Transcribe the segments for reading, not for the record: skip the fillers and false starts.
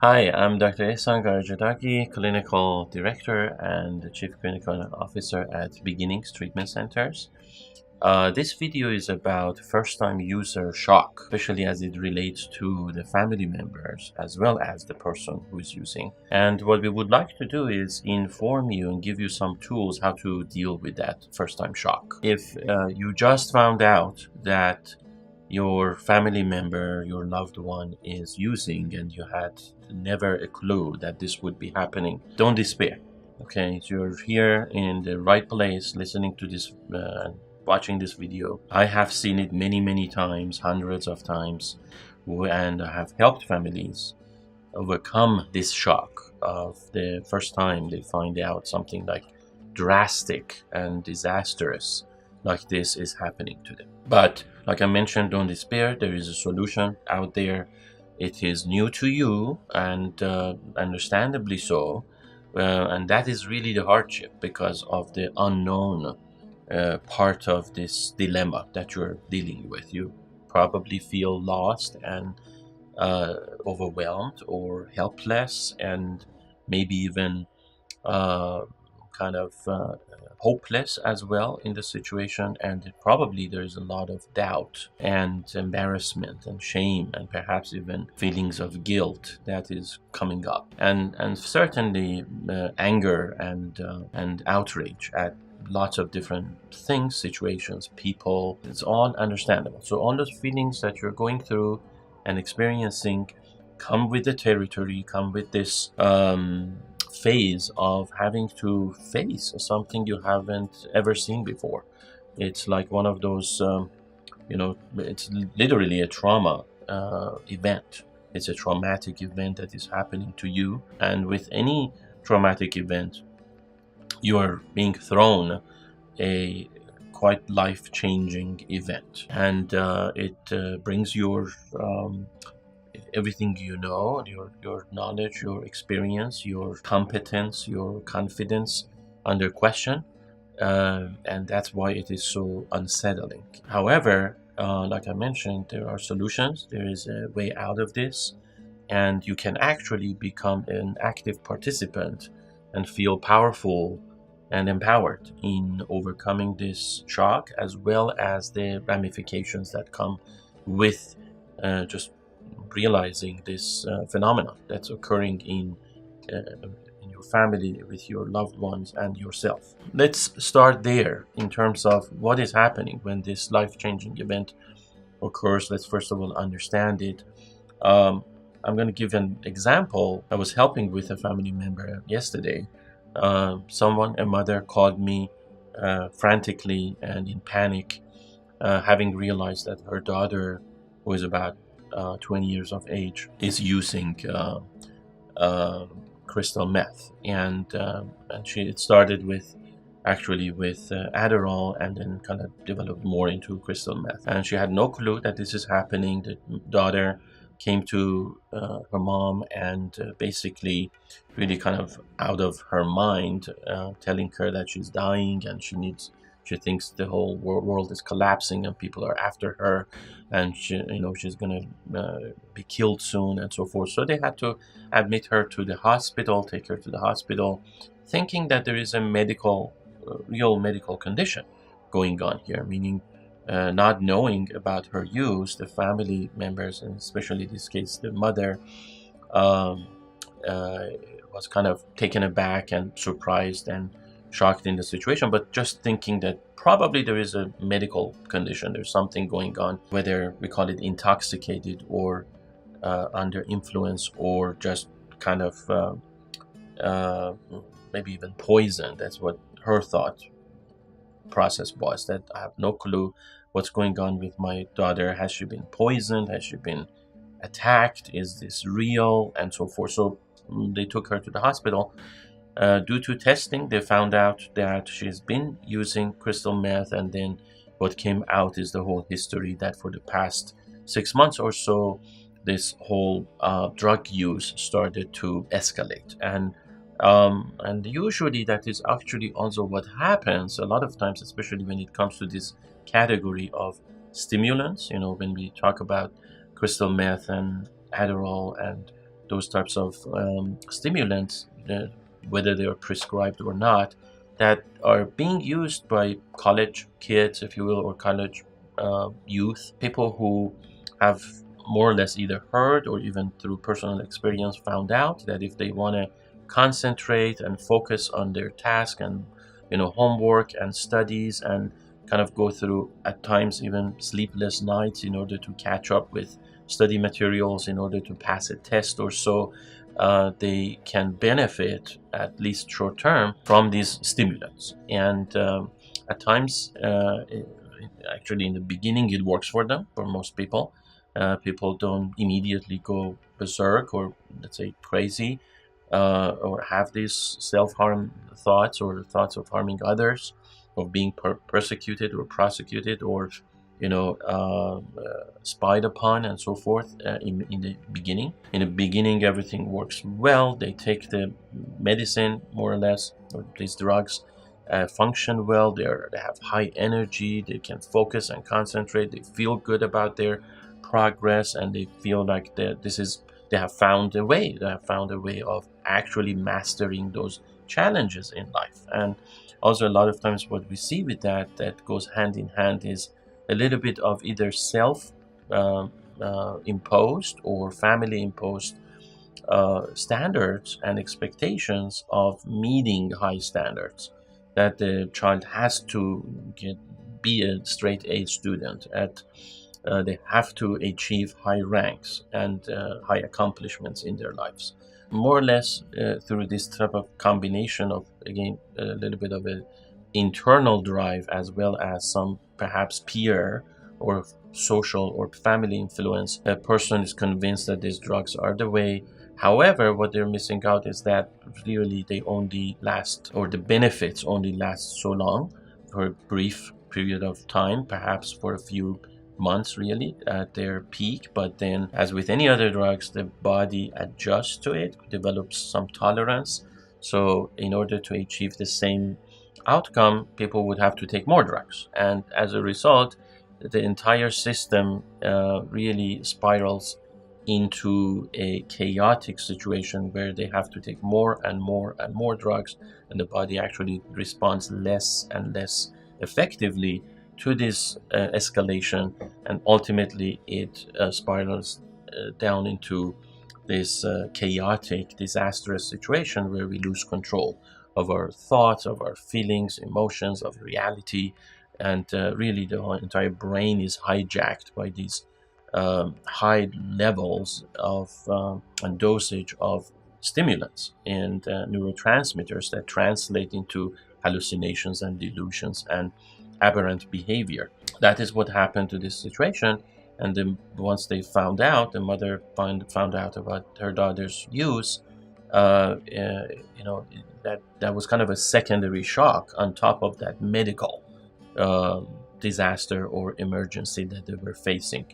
Hi, I'm Dr. Ehsan Garjadaki, Clinical Director and Chief Clinical Officer at Beginnings Treatment Centers. This video is about first-time user shock, especially as it relates to the family members as well as the person who is using. And what we would like to do is inform you and give you some tools how to deal with that first-time shock. If you just found out that your family member, your loved one is using and you had never a clue that this would be happening, don't despair. Okay, so you're here in the right place listening to this, watching this video. I have seen it many times, hundreds of times, and I have helped families overcome this shock of the first time they find out something like drastic and disastrous like this is happening to them. But like I mentioned, don't despair. There is a solution out there. It is new to you, and understandably so. And that is really the hardship because of the unknown part of this dilemma that you're dealing with. You probably feel lost and overwhelmed or helpless, and maybe even uh, kind of hopeless as well in the situation. And probably there's a lot of doubt and embarrassment and shame and perhaps even feelings of guilt that is coming up, and certainly anger and outrage at lots of different things, situations, people. It's all understandable. So all those feelings that you're going through and experiencing come with the territory, come with this phase of having to face something you haven't ever seen before. It's like one of those, it's literally a trauma event. It's a traumatic event that is happening to you. And with any traumatic event, you are being thrown a quite life-changing event. And it brings your everything you know, your knowledge, your experience, your competence, your confidence under question. And that's why it is so unsettling. However, like I mentioned, there are solutions. There is a way out of this, and you can actually become an active participant and feel powerful and empowered in overcoming this shock, as well as the ramifications that come with just realizing this phenomenon that's occurring in your family, with your loved ones and yourself. Let's start there in terms of what is happening when this life-changing event occurs. Let's first of all understand it. I'm going to give an example. I was helping with a family member yesterday. A mother called me frantically and in panic, having realized that her daughter, who is about 20 years of age, is using crystal meth. It started with Adderall, and then kind of developed more into crystal meth. And she had no clue that this is happening. The daughter came to her mom and basically really kind of out of her mind, telling her that she's dying and she thinks the whole world is collapsing and people are after her, and she's gonna be killed soon and so forth. So they had to admit her to the hospital, take her to the hospital, thinking that there is a real medical condition going on here, meaning not knowing about her use. The family members, and especially in this case the mother, um, uh, was kind of taken aback and surprised and shocked in the situation, but just thinking that probably there is a medical condition, there's something going on, whether we call it intoxicated or under influence, or just kind of uh, maybe even poison. That's what her thought process was, that I have no clue what's going on with my daughter. Has she been poisoned? Has she been attacked? Is this real? And so forth. So they took her to the hospital. Due to testing, they found out that she's been using crystal meth, and then what came out is the whole history that for the past 6 months or so, this whole drug use started to escalate. And usually that is actually also what happens a lot of times, especially when it comes to this category of stimulants. When we talk about crystal meth and Adderall and those types of stimulants, whether they are prescribed or not, that are being used by college kids, if you will, or college youth, people who have more or less either heard or even through personal experience found out that if they want to concentrate and focus on their task and homework and studies, and kind of go through at times even sleepless nights in order to catch up with study materials in order to pass a test or so, they can benefit, at least short term, from these stimulants. And at times, actually in the beginning, it works for them, for most people. People don't immediately go berserk or, let's say, crazy, or have these self-harm thoughts or thoughts of harming others, of being persecuted or prosecuted, or spied upon and so forth. In the beginning, everything works well. They take the medicine more or less, or these drugs function well. They have high energy. They can focus and concentrate. They feel good about their progress, and they feel like they have found a way. They have found a way of actually mastering those challenges in life. And also, a lot of times, what we see with that goes hand in hand is a little bit of either self imposed or family imposed standards and expectations of meeting high standards, that the child has to be a straight A student. They have to achieve high ranks and high accomplishments in their lives, more or less through this type of combination of, again, a little bit of an internal drive as well as some perhaps peer or social or family influence. A person is convinced that these drugs are the way. However, what they're missing out is that really they only last, or the benefits only last so long, for a brief period of time, perhaps for a few months really at their peak. But then, as with any other drugs, the body adjusts to it, develops some tolerance. So in order to achieve the same outcome, people would have to take more drugs, and as a result, the entire system really spirals into a chaotic situation where they have to take more and more and more drugs, and the body actually responds less and less effectively to this escalation, and ultimately it spirals down into this chaotic, disastrous situation where we lose control of our thoughts, of our feelings, emotions, of reality, and really the whole entire brain is hijacked by these high levels of and dosage of stimulants and neurotransmitters that translate into hallucinations and delusions and aberrant behavior. That is what happened to this situation. And then once they found out, the mother found out about her daughter's use, that was kind of a secondary shock on top of that medical disaster or emergency that they were facing.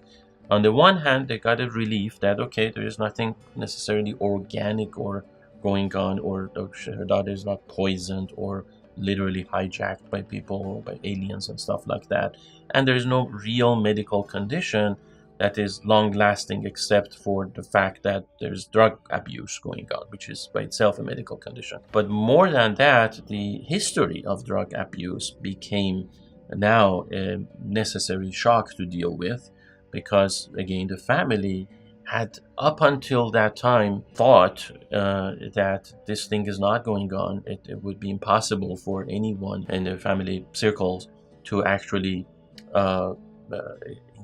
On the one hand, they got a relief that, okay, there is nothing necessarily organic or going on, or her daughter is not poisoned or literally hijacked by people or by aliens and stuff like that. And there is no real medical condition that is long lasting, except for the fact that there's drug abuse going on, which is by itself a medical condition. But more than that, the history of drug abuse became now a necessary shock to deal with, because again, the family had up until that time thought that this thing is not going on. It would be impossible for anyone in the family circles to actually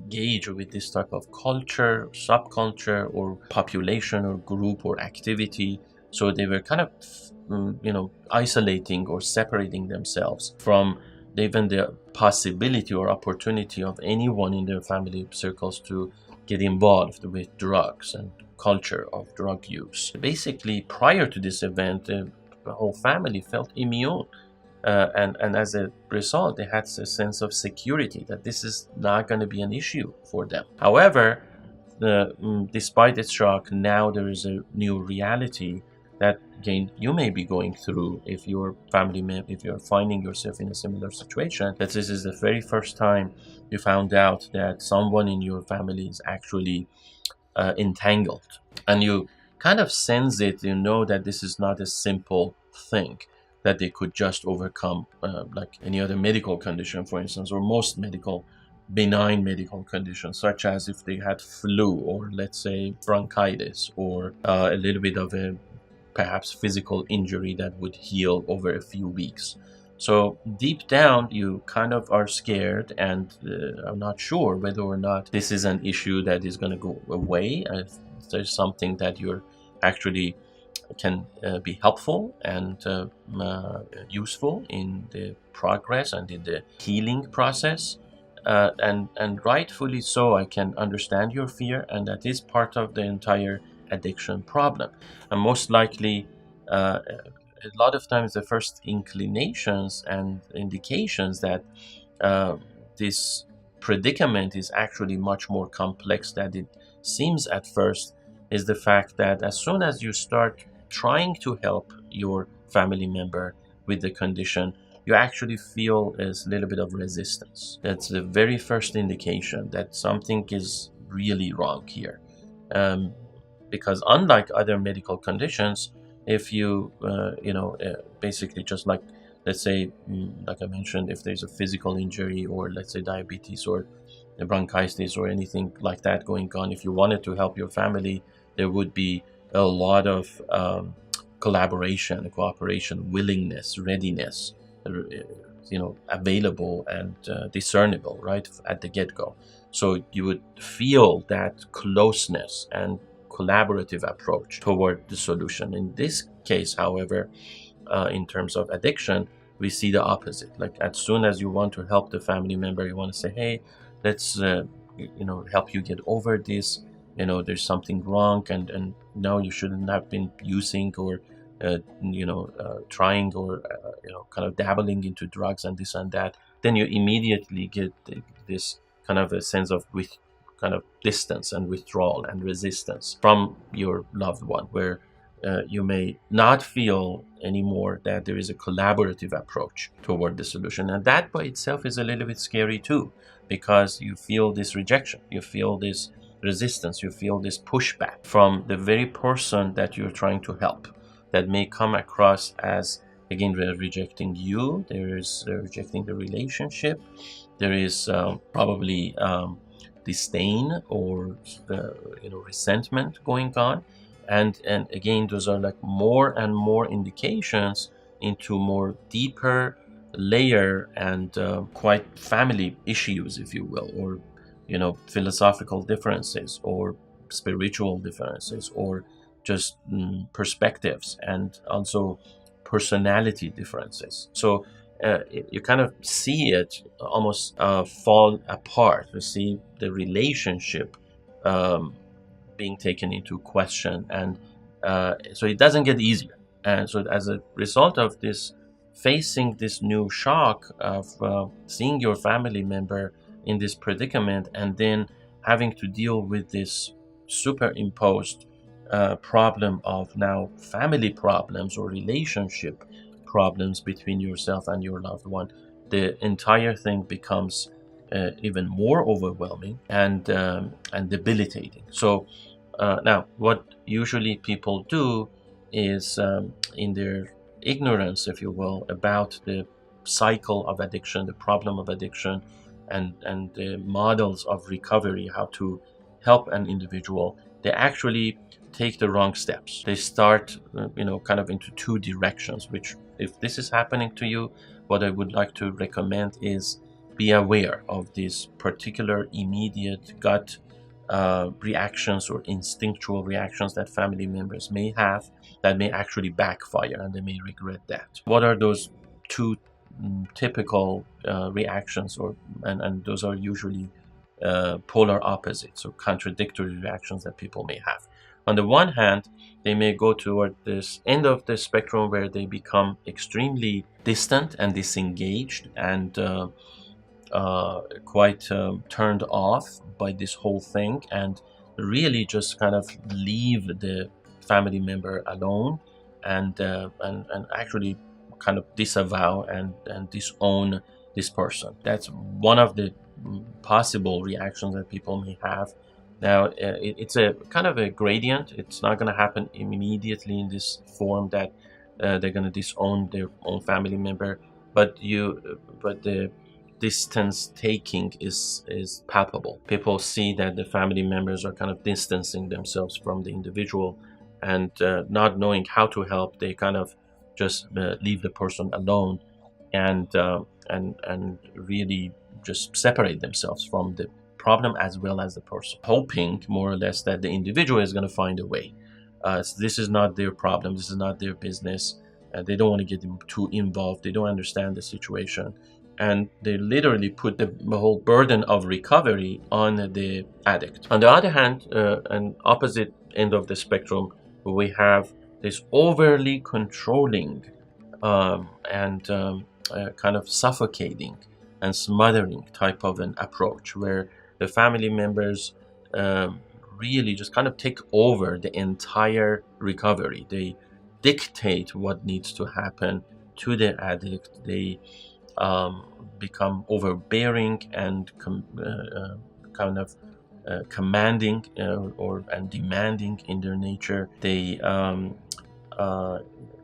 engage with this type of culture, subculture, or population, or group, or activity. So they were kind of, isolating or separating themselves from even the possibility or opportunity of anyone in their family circles to get involved with drugs and culture of drug use. Basically, prior to this event, the whole family felt immune. And as a result, they had a sense of security that this is not going to be an issue for them. However, despite its shock, now there is a new reality that, again, you may be going through if you're if you're finding yourself in a similar situation, that this is the very first time you found out that someone in your family is actually entangled, and you kind of sense it, you know that this is not a simple thing that they could just overcome, like any other medical condition, for instance, or most medical benign medical conditions, such as if they had flu, or let's say bronchitis, or a little bit of a perhaps physical injury that would heal over a few weeks. So deep down, you kind of are scared and are not sure whether or not this is an issue that is going to go away. If there's something that you're actually can be helpful and useful in the progress and in the healing process. And rightfully so, I can understand your fear, and that is part of the entire addiction problem. And most likely, a lot of times, the first inclinations and indications that uh, this predicament is actually much more complex than it seems at first is the fact that as soon as you start trying to help your family member with the condition, you actually feel a little bit of resistance. That's the very first indication that something is really wrong here. Um, because unlike other medical conditions, if you, basically just like, let's say, like I mentioned, if there's a physical injury, or let's say diabetes, or bronchitis, or anything like that going on, if you wanted to help your family, there would be a lot of collaboration, cooperation, willingness, readiness, available and discernible right at the get-go. So you would feel that closeness and collaborative approach toward the solution. In this case, however, in terms of addiction, we see the opposite. Like, as soon as you want to help the family member, you want to say, hey, let's help you get over this. There's something wrong, and no, you shouldn't have been using, or trying, or kind of dabbling into drugs and this and that. Then you immediately get this kind of a sense of kind of distance and withdrawal and resistance from your loved one, where you may not feel anymore that there is a collaborative approach toward the solution. And that by itself is a little bit scary too, because you feel this rejection, you feel this resistance, you feel this pushback from the very person that you're trying to help, that may come across as, again, rejecting you. There is rejecting the relationship. There is probably disdain, or resentment going on, and again, those are like more and more indications into more deeper layer and quite family issues, if you will, or philosophical differences, or spiritual differences, or just perspectives, and also personality differences. So you kind of see it almost fall apart. You see the relationship being taken into question, and so it doesn't get easier. And so, as a result of this, facing this new shock of seeing your family member in this predicament, and then having to deal with this superimposed problem of now family problems or relationship problems between yourself and your loved one, the entire thing becomes even more overwhelming and debilitating. So now, what usually people do is, in their ignorance, if you will, about the cycle of addiction, the problem of addiction, and the models of recovery, how to help an individual, they actually take the wrong steps. They start, kind of into two directions, which, if this is happening to you, what I would like to recommend is be aware of these particular immediate gut reactions or instinctual reactions that family members may have, that may actually backfire, and they may regret that. What are those two typical reactions, and those are usually polar opposites, or contradictory reactions that people may have. On the one hand, they may go toward this end of the spectrum where they become extremely distant and disengaged, and quite turned off by this whole thing, and really just kind of leave the family member alone, and actually kind of disavow and disown this person. That's one of the possible reactions that people may have. Now, it's a kind of a gradient. It's not going to happen immediately in this form that they're going to disown their own family member, but the distance taking is palpable. People see that the family members are kind of distancing themselves from the individual, and not knowing how to help, they kind of just leave the person alone, and really just separate themselves from the problem as well as the person, hoping more or less that the individual is going to find a way. So this is not their problem. This is not their business. They don't want to get too involved. They don't understand the situation. And they literally put the whole burden of recovery on the addict. On the other hand, an opposite end of the spectrum, we have this overly controlling and kind of suffocating and smothering type of an approach, where the family members really just kind of take over the entire recovery. They dictate what needs to happen to the addict. They become overbearing and kind of commanding and demanding in their nature. They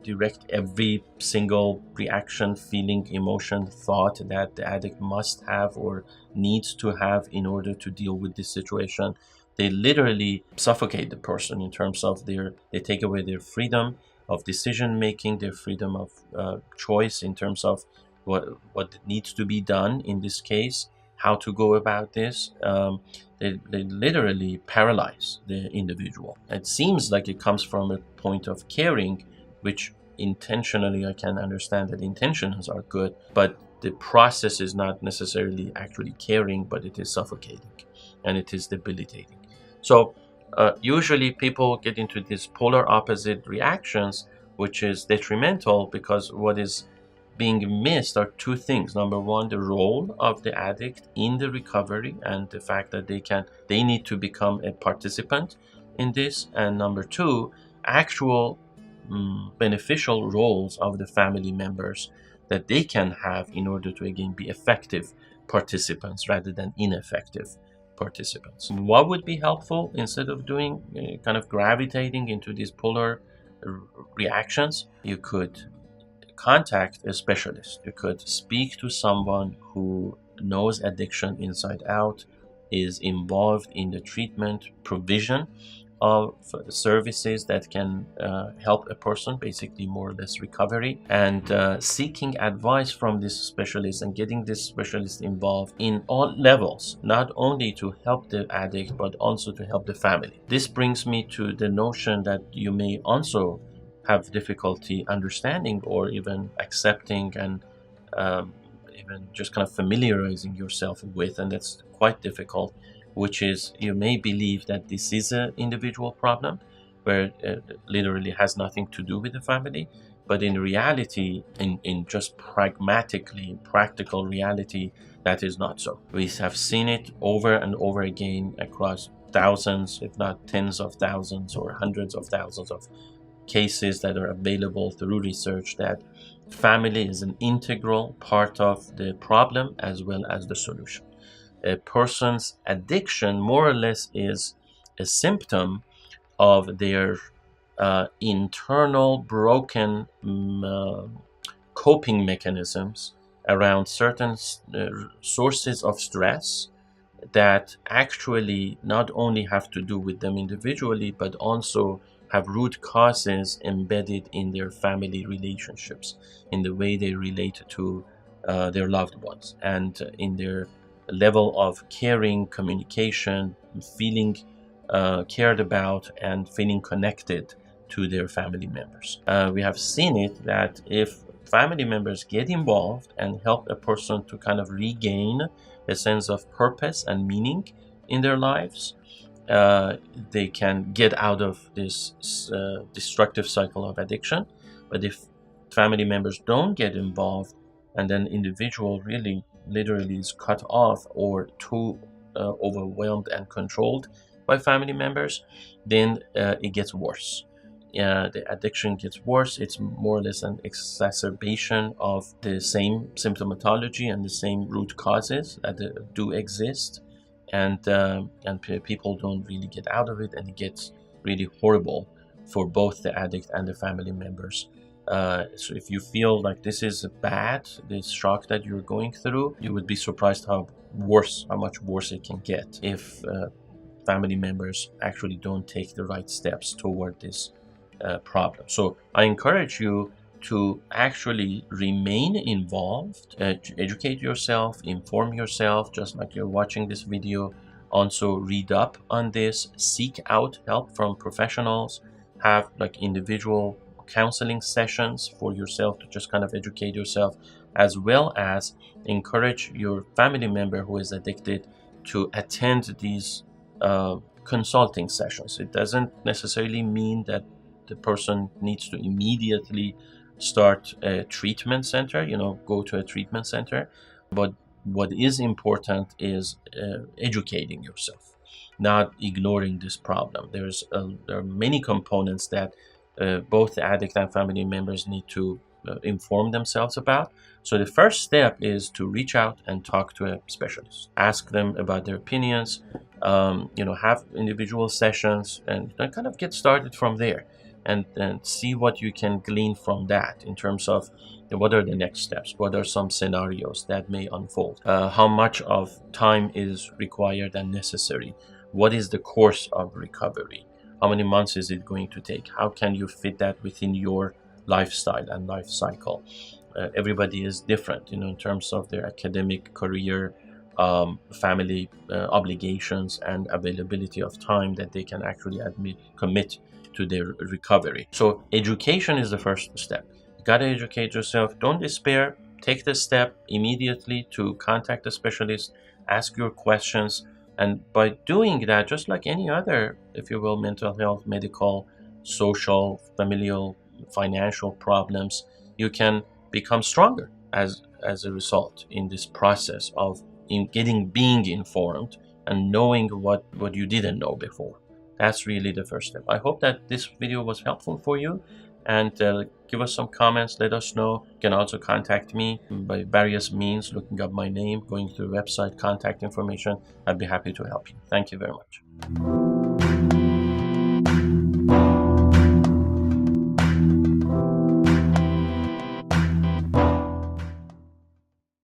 direct every single reaction, feeling, emotion, thought that the addict must have or needs to have in order to deal with this situation. They literally suffocate the person in terms of they take away their freedom of decision making, their freedom of choice in terms of what needs to be done in this case, how to go about this. They literally paralyze the individual. It seems like it comes from a point of caring, which intentionally I can understand that intentions are good, but the process is not necessarily actually caring, but it is suffocating and it is debilitating. So usually people get into these polar opposite reactions, which is detrimental, because what is being missed are two things. Number one, the role of the addict in the recovery and the fact that they need to become a participant in this. And number two, actual beneficial roles of the family members that they can have in order to again be effective participants rather than ineffective participants. What would be helpful instead of doing kind of gravitating into these polar reactions? You could contact a specialist. You could speak to someone who knows addiction inside out, is involved in the treatment provision of services that can help a person basically more or less recovery, and seeking advice from this specialist and getting this specialist involved in all levels, not only to help the addict but also to help the family. This brings me to the notion that you may also have difficulty understanding or even accepting and even just kind of familiarizing yourself with, and that's quite difficult, which is you may believe that this is an individual problem where it literally has nothing to do with the family, but in reality, in just practical reality, that is not so. We have seen it over and over again across thousands, if not tens of thousands or hundreds of thousands of cases that are available through research, that family is an integral part of the problem as well as the solution. A person's addiction more or less is a symptom of their internal broken coping mechanisms around certain sources of stress that actually not only have to do with them individually, but also have root causes embedded in their family relationships, in the way they relate to their loved ones, and in their level of caring, communication, feeling cared about, and feeling connected to their family members. We have seen it that if family members get involved and help a person to kind of regain a sense of purpose and meaning in their lives, they can get out of this destructive cycle of addiction. But if family members don't get involved, and then individual really literally is cut off or too overwhelmed and controlled by family members, then it gets worse. The addiction gets worse. It's more or less an exacerbation of the same symptomatology and the same root causes that do exist. and people don't really get out of it, and it gets really horrible for both the addict and the family members. So if you feel like this is bad, this shock that you're going through, you would be surprised how much worse it can get if family members actually don't take the right steps toward this problem. So I encourage you to actually remain involved, educate yourself, inform yourself, just like you're watching this video. Also read up on this, seek out help from professionals, have like individual counseling sessions for yourself to just kind of educate yourself, as well as encourage your family member who is addicted to attend these consulting sessions. It doesn't necessarily mean that the person needs to immediately start a treatment center, go to a treatment center. But what is important is educating yourself, not ignoring this problem. There are many components that both the addict and family members need to inform themselves about. So the first step is to reach out and talk to a specialist. Ask them about their opinions, have individual sessions, and kind of get started from there, and see what you can glean from that in terms of what are the next steps, what are some scenarios that may unfold, how much of time is required and necessary, what is the course of recovery, how many months is it going to take, how can you fit that within your lifestyle and life cycle. Everybody is different, in terms of their academic career, family obligations, and availability of time that they can actually commit to their recovery. So education is the first step. You gotta educate yourself. Don't despair. Take the step immediately to contact a specialist, ask your questions, and by doing that, just like any other, if you will, mental health, medical, social, familial, financial problems, you can become stronger as a result in this process of being informed and knowing what you didn't know before. That's really the first step. I hope that this video was helpful for you, and give us some comments, let us know. You can also contact me by various means, looking up my name, going to the website, contact information. I'd be happy to help you. Thank you very much.